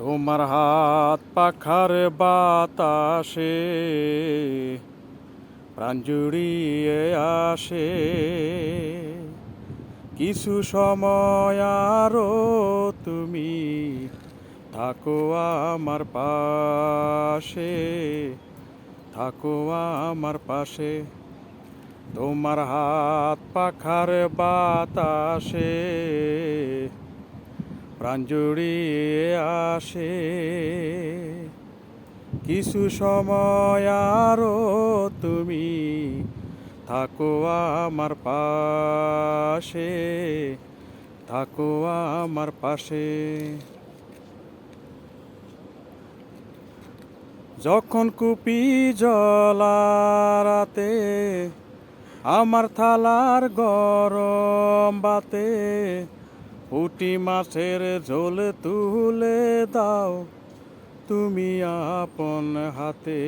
তোমার হাত পাখার বাতাসে প্রাণ জুড়িয়ে আসে। কিছু সময় আরো তুমি থাকো আমার পাশে, থাকো আমার পাশে। তোমার হাত পাখার বাতাসে প্রাণ জুড়িয়ে আসে। কিছু সময় আরো তুমি থাকো আমার পাশে, থাকো আমার পাশে। যখন কুপি জলারাতে আমার থালার গরম বাতে পুঁটি মাছের ঝোল তুলে দাও তুমি আপন হাতে।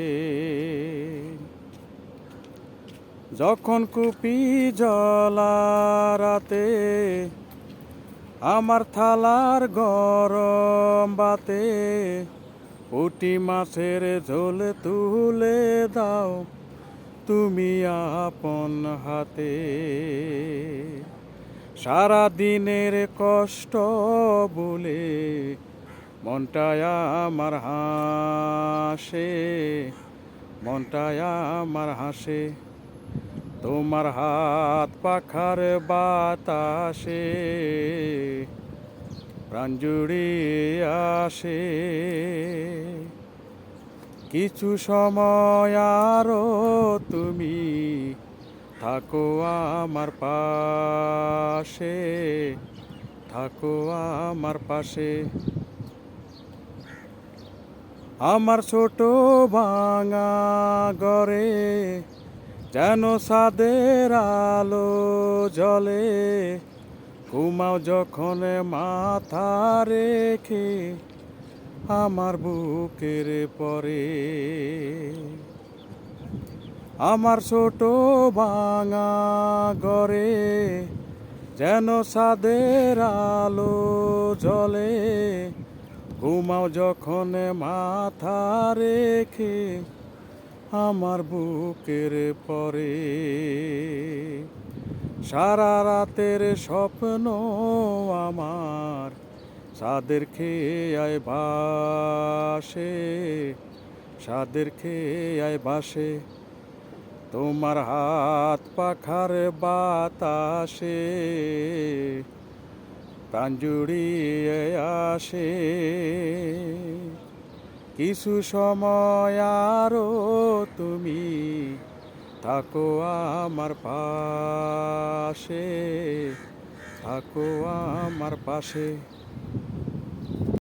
যখন কুপি জলারাতে আমার থালার গরম বাতে পুঁটি মাছের ঝোল তুলে দাও তুমি আপন হাতে। সারা দিনের কষ্ট বলে মনটায় আমার হাসে, মনটায় আমার হাসে। তোমার হাত পাখার বাতাসে প্রাণ জুড়িয়ে আসে। কিছু সময় আরো তুমি থাকো আমার পাশে, থাকো আমার পাশে। আমার ছোট ভাঙা ঘরে যেন ছাদের আলো জ্বলে, ঘুমাও যখন মাথা রেখে আমার বুকের পরে। আমার ছোট ভাঙা ঘরে যেন ছাদের আলো জ্বলে, ঘুমাও যখন মাথা রেখে আমার বুকের পরে। সারা রাতের স্বপ্ন আমার চাঁদের খেয়ায় ভাসে, চাঁদের খেয়ায় ভাসে। তোমার হাত পাখার বাতাসে প্রাণ জুড়িয়ে আসে। কিছু সময় আরো তুমি থাকো আমার পাশে, থাকো আমার পাশে।